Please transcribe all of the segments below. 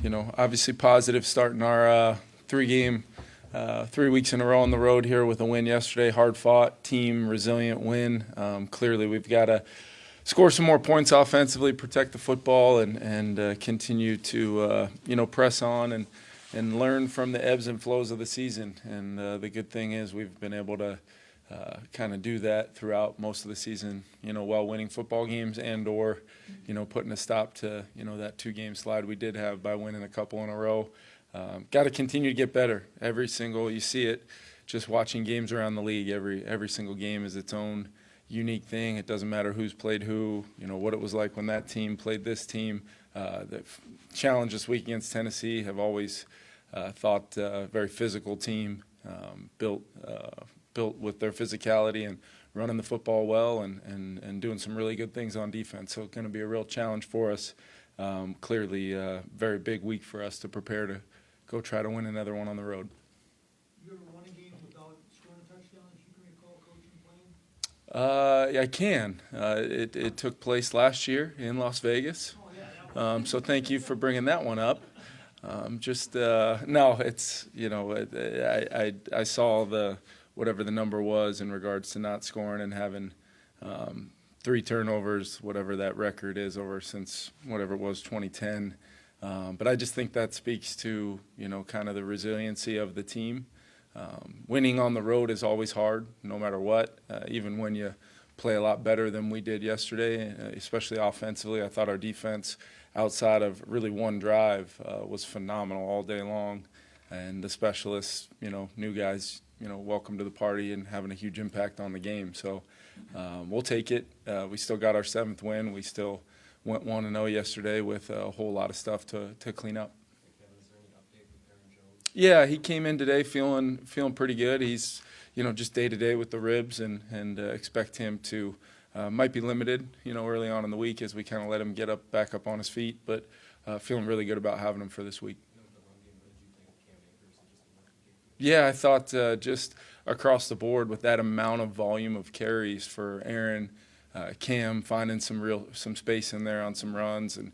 obviously positive starting our 3 weeks in a row on the road here with a win yesterday. Hard fought team, resilient win. Clearly we've got to score some more points offensively, protect the football, and continue to press on and learn from the ebbs and flows of the season. And the good thing is we've been able to kind of do that throughout most of the season, while winning football games and/or, putting a stop to, that 2-game slide we did have by winning a couple in a row. Got to continue to get better. You see it just watching games around the league. Every single game is its own unique thing. It doesn't matter who's played who, what it was like when that team played this team. The challenge this week against Tennessee have always thought very physical team, built with their physicality and running the football well and doing some really good things on defense. So it's going to be a real challenge for us. Clearly a very big week for us to prepare to go try to win another one on the road. You ever won a game without scoring a touchdown that you can recall coaching playing? I can. It took place last year in Las Vegas. So thank you for bringing that one up. No, it's, I saw whatever the number was in regards to not scoring and having 3 turnovers, whatever that record is over since whatever it was, 2010. But I just think that speaks to, kind of the resiliency of the team. Winning on the road is always hard, no matter what, even when you play a lot better than we did yesterday, especially offensively. I thought our defense, outside of really one drive, was phenomenal all day long. And the specialists, new guys, welcome to the party and having a huge impact on the game. So we'll take it. We still got our 7th win. We still went 1-0 yesterday with a whole lot of stuff to clean up. Kevin, is there any update with Aaron Jones? Yeah, he came in today feeling pretty good. He's, just day-to-day with the ribs and expect him to might be limited, early on in the week as we kind of let him get back up on his feet, but feeling really good about having him for this week. Yeah, I thought just across the board with that amount of volume of carries for Aaron, Cam finding some space in there on some runs and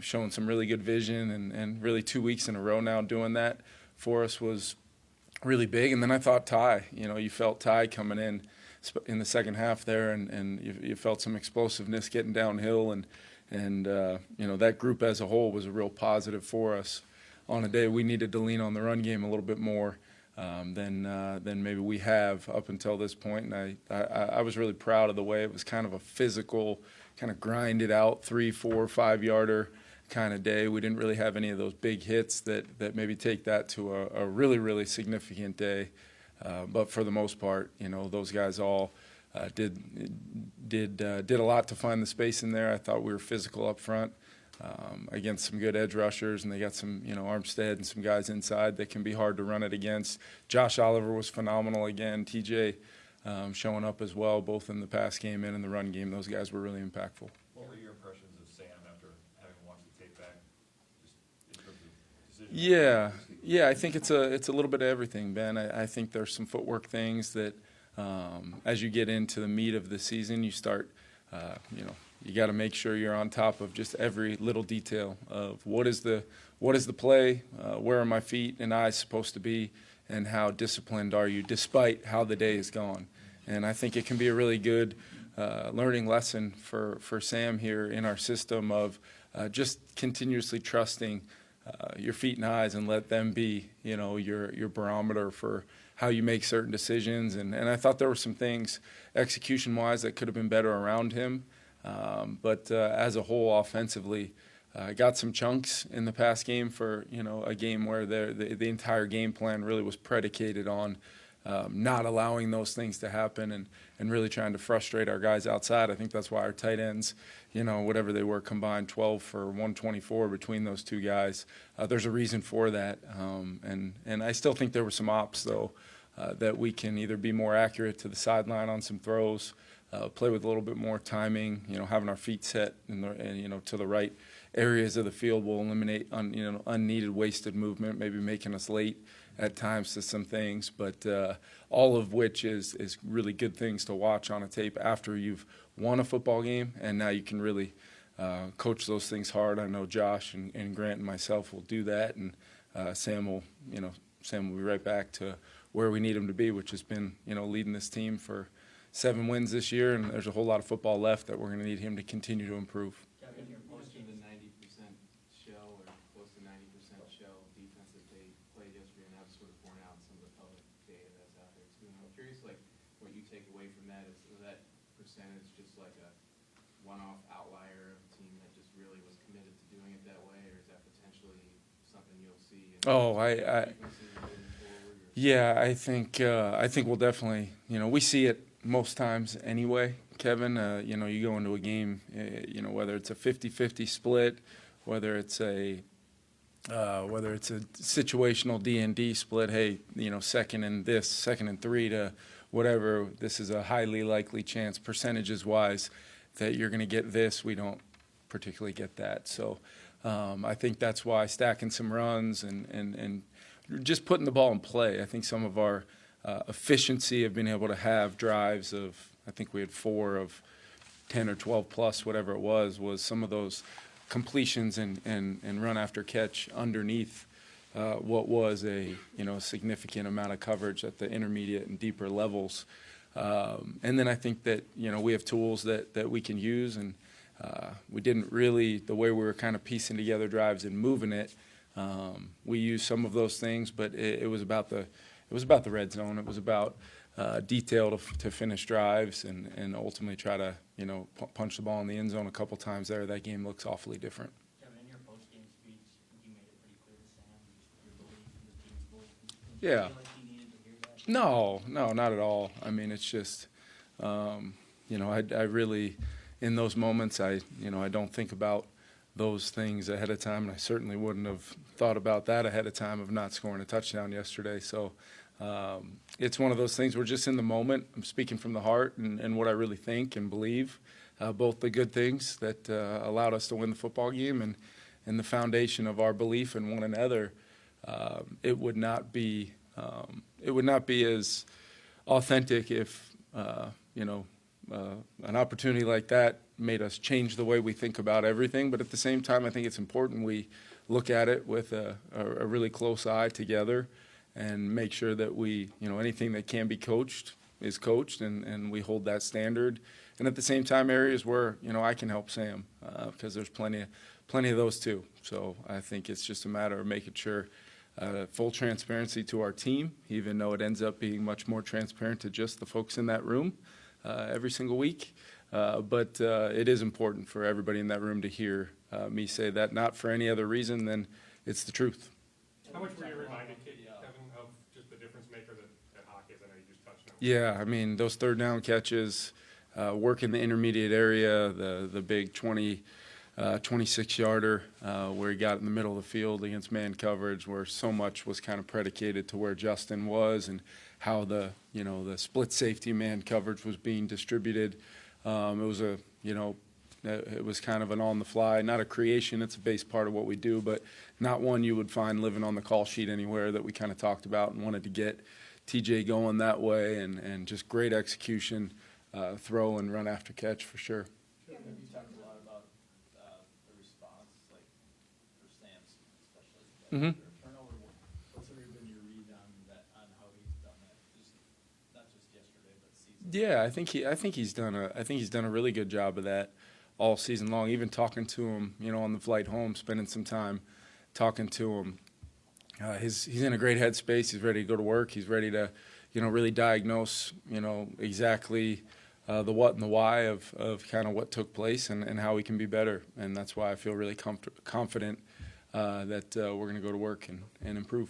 showing some really good vision and really 2 weeks in a row now doing that for us was really big. And then I thought Ty, you felt Ty coming in the second half there and you felt some explosiveness getting downhill and that group as a whole was a real positive for us on a day we needed to lean on the run game a little bit more than maybe we have up until this point. And I was really proud of the way it was kind of a physical, kind of grinded out 3, 4, 5 yarder kind of day. We didn't really have any of those big hits that maybe take that to a really, really significant day. But for the most part, those guys all did a lot to find the space in there. I thought we were physical up front. Against some good edge rushers, and they got some, Armstead and some guys inside that can be hard to run it against. Josh Oliver was phenomenal again. TJ showing up as well, both in the pass game and in the run game. Those guys were really impactful. What were your impressions of Sam after having watched the tape back? Just in terms of decision? Yeah. I think it's a little bit of everything, Ben. I think there's some footwork things that as you get into the meat of the season, you start, you got to make sure you're on top of just every little detail of what is the play, where are my feet and eyes supposed to be, and how disciplined are you despite how the day is gone. And I think it can be a really good learning lesson for Sam here in our system of just continuously trusting your feet and eyes and let them be, your barometer for how you make certain decisions. And I thought there were some things execution-wise that could have been better around him. But as a whole, offensively, got some chunks in the past game for a game where the entire game plan really was predicated on not allowing those things to happen and really trying to frustrate our guys outside. I think that's why our tight ends, whatever they were combined, 12 for 124 between those two guys. There's a reason for that, and I still think there were some ops though that we can either be more accurate to the sideline on some throws. Play with a little bit more timing, having our feet set to the right areas of the field will eliminate unneeded wasted movement, maybe making us late at times to some things, but all of which is really good things to watch on a tape after you've won a football game, and now you can really coach those things hard. I know Josh and Grant and myself will do that, and Sam will be right back to where we need him to be, which has been, leading this team for 7 wins this year, and there's a whole lot of football left that we're going to need him to continue to improve. Kevin, you're close to the 90% shell or close to 90% shell defense that they played yesterday, and that was sort of borne out in some of the public data that's out there too. And I'm curious, what you take away from that is that percentage just like a one-off outlier of a team that just really was committed to doing it that way, or is that potentially something you'll see? Yeah, I think we'll definitely, we see it most times anyway, Kevin. You go into a game, whether it's a 50-50 split, whether it's a situational D&D split, hey, second and 3 to whatever, this is a highly likely chance percentages-wise that you're going to get this. We don't particularly get that. So I think that's why stacking some runs and just putting the ball in play. I think some of our efficiency of being able to have drives of, I think we had 4 of 10 or 12 plus, whatever it was some of those completions and run after catch underneath what was a significant amount of coverage at the intermediate and deeper levels. And then I think that we have tools that we can use, and we didn't really, the way we were kind of piecing together drives and moving it, we used some of those things, but it was about the red zone. It was about detail to finish drives and ultimately try to punch the ball in the end zone a couple times there. That game looks awfully different. Kevin, in your post-game speech, you made it pretty clear to Sam your belief in the team's belief. Did you feel like he needed to hear that? No, not at all. I mean, it's just, I really, in those moments, I don't think about those things ahead of time, and I certainly wouldn't have thought about that ahead of time of not scoring a touchdown yesterday. So it's one of those things, we're just in the moment. I'm speaking from the heart and what I really think and believe, both the good things that allowed us to win the football game and the foundation of our belief in one another. It would not be as authentic if an opportunity like that made us change the way we think about everything. But at the same time, I think it's important we look at it with a really close eye together and make sure that we, anything that can be coached is coached, and we hold that standard. And at the same time, areas where, I can help Sam, because there's plenty of those too. So I think it's just a matter of making sure full transparency to our team, even though it ends up being much more transparent to just the folks in that room every single week. But it is important for everybody in that room to hear me say that, not for any other reason than it's the truth. How much were you reminded, Kevin, of just the difference maker that Hawk is? I know you just touched on it. Yeah, I mean, those third down catches, work in the intermediate area, the big 26-yarder where he got in the middle of the field against man coverage, where so much was kind of predicated to where Justin was and how the split safety man coverage was being distributed. It was kind of an on-the-fly, not a creation. It's a base part of what we do, but not one you would find living on the call sheet anywhere, that we kind of talked about and wanted to get TJ going that way, and just great execution, throw and run after catch for sure. You talked a lot about the response, like for Sam especially. Mm-hmm. Turnover. What's been your read on that, on how he's done that? Not just yesterday, but season. Yeah, I think he's done a really good job of that all season long. Even talking to him, on the flight home, spending some time talking to him. He's in a great headspace. He's ready to go to work. He's ready to, really diagnose, exactly the what and the why of kind of what took place and how we can be better. And that's why I feel really confident that we're going to go to work and improve.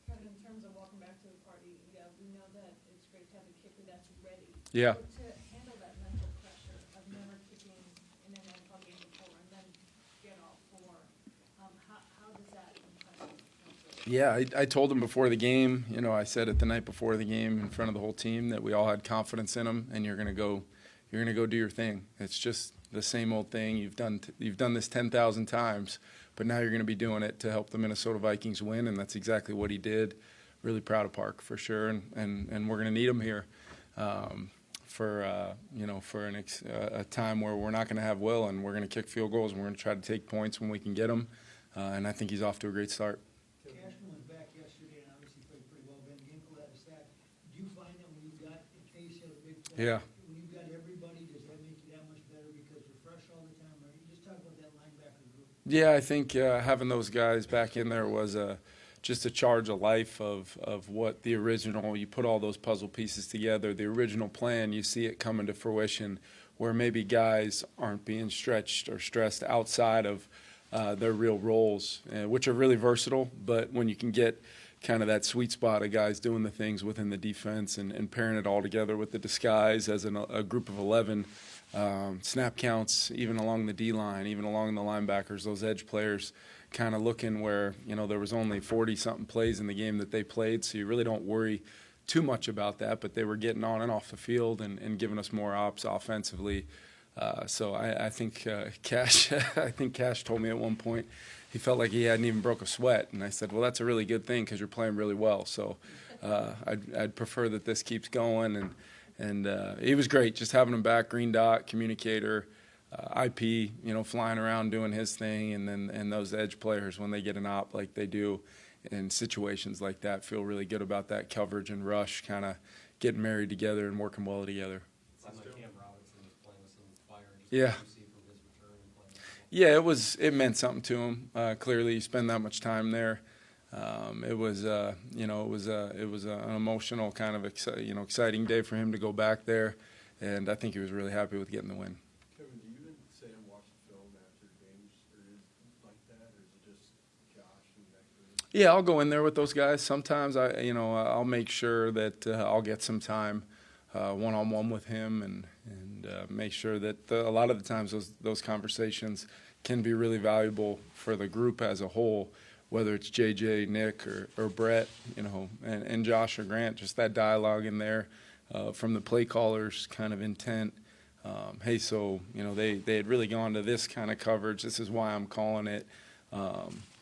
Kevin, in terms of walking back to the party, we know that it's great to have a kicker that's ready. Yeah. But to handle that mental pressure of never kicking in an NFL game before and then get all 4, how does that impact you? Yeah, I told him before the game, I said it the night before the game in front of the whole team that we all had confidence in him, and you're going to go do your thing. It's just the same old thing. You've done this 10,000 times, but now you're going to be doing it to help the Minnesota Vikings win, and that's exactly what he did. Really proud of Park for sure, and we're going to need him here a time where we're not going to have Will, and we're going to kick field goals, and we're going to try to take points when we can get them. And I think he's off to a great start. Cashman was back yesterday and obviously played pretty well. Ben Ginkle had a stat. Do you find that when you've got, in case you have a big play, Yeah. when you've got everybody, does that make you that much better because you're fresh all the time? Or you just talk about that linebacker group. Yeah, I think having those guys back in there was just a charge of life of what the original, you put all those puzzle pieces together, the original plan, you see it coming to fruition where maybe guys aren't being stretched or stressed outside of their real roles, which are really versatile. But when you can get kind of that sweet spot of guys doing the things within the defense and pairing it all together with the disguise as a group of 11, snap counts, even along the D-line, even along the linebackers, those edge players kind of looking where, there was only 40-something plays in the game that they played, so you really don't worry too much about that, but they were getting on and off the field and giving us more ops offensively. So I think Cash told me at one point he felt like he hadn't even broke a sweat, and I said, well, that's a really good thing because you're playing really well. So I'd prefer that this keeps going, and he was great just having him back, green dot, communicator, IP, flying around doing his thing, and those edge players when they get an op like they do in situations like that feel really good about that coverage and rush, kind of getting married together and working well together. Sounds like Cam Robinson was playing with some fire. Yeah. Just what you see from his return and playing well. Yeah, it meant something to him. Clearly, you spend that much time there. It was an emotional kind of exciting day for him to go back there, and I think he was really happy with getting the win. Kevin, do you and Sam watch the film after games, or is it like that, or is it just Josh and that group? Yeah, I'll go in there with those guys. Sometimes I'll make sure that I'll get some time one-on-one with him and make sure that a lot of the times those conversations can be really valuable for the group as a whole, whether it's JJ, Nick, or Brett, and Josh or Grant, just that dialogue in there from the play callers' kind of intent. Hey, so, they had really gone to this kind of coverage. This is why I'm calling it.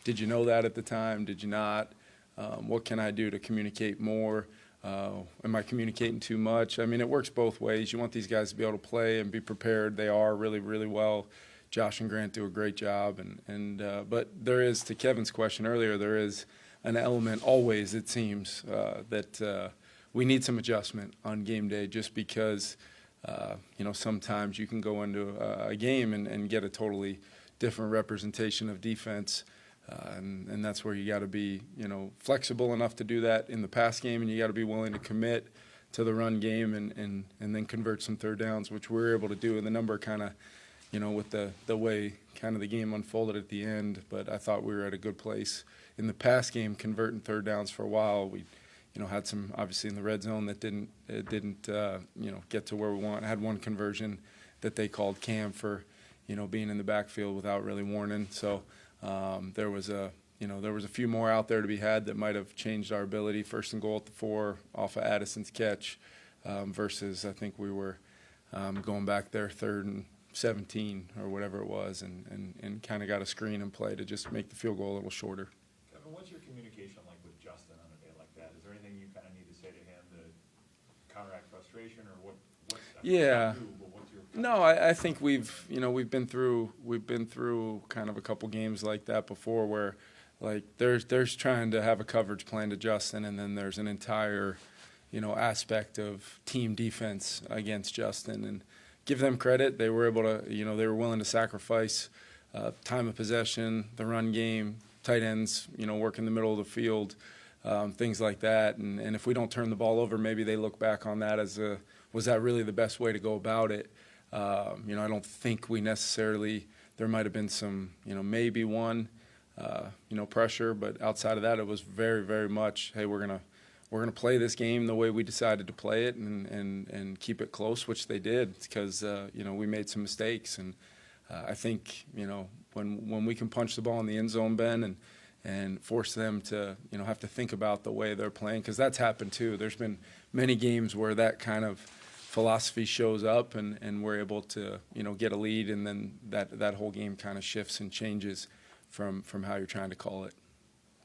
Did you know that at the time? Did you not? What can I do to communicate more? Am I communicating too much? I mean, it works both ways. You want these guys to be able to play and be prepared. They are really, really well. Josh and Grant do a great job. But there is, to Kevin's question earlier, there is an element always, it seems, that we need some adjustment on game day just because, sometimes you can go into a game and get a totally different representation of defense. And that's where you got to be, flexible enough to do that in the pass game, and you got to be willing to commit to the run game and then convert some third downs, which we're able to do. And the number kind of, with the way kind of the game unfolded at the end. But I thought we were at a good place in the pass game, converting third downs for a while. We, had some obviously in the red zone that didn't get to where we want. Had one conversion that they called Cam for, being in the backfield without really warning. So. There was a few more out there to be had that might have changed our ability. 1st and goal at the 4 off of Addison's catch, versus I think we were going back there 3rd and 17 or whatever it was, and kind of got a screen and play to just make the field goal a little shorter. Kevin, what's your communication like with Justin on a day like that? Is there anything you kind of need to say to him to counteract frustration, or what? Yeah. What's your No, I think we've been through kind of a couple games like that before, where like there's trying to have a coverage plan to Justin, and then there's an entire aspect of team defense against Justin, and give them credit. They were able to, they were willing to sacrifice time of possession, the run game, tight ends, work in the middle of the field, things like that. And if we don't turn the ball over, maybe they look back on that as was that really the best way to go about it? I don't think we necessarily, there might have been some, maybe one, pressure, but outside of that, it was very, very much, hey, we're gonna play this game the way we decided to play it and keep it close, which they did, because we made some mistakes, and I think when we can punch the ball in the end zone, Ben, and force them to have to think about the way they're playing, because that's happened too. There's been many games where that kind of philosophy shows up, and we're able to get a lead, and then that whole game kind of shifts and changes from how you're trying to call it.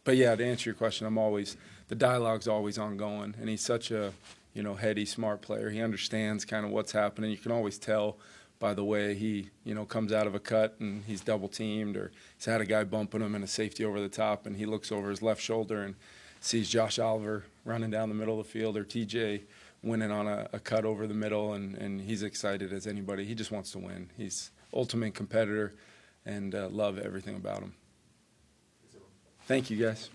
But yeah, to answer your question, the dialogue's always ongoing, and he's such a, heady, smart player. He understands kind of what's happening. You can always tell by the way he, comes out of a cut and he's double teamed, or he's had a guy bumping him in a safety over the top, and he looks over his left shoulder and sees Josh Oliver running down the middle of the field, or TJ winning on a cut over the middle, and he's excited as anybody. He just wants to win. He's ultimate competitor, and love everything about him. Thank you, guys.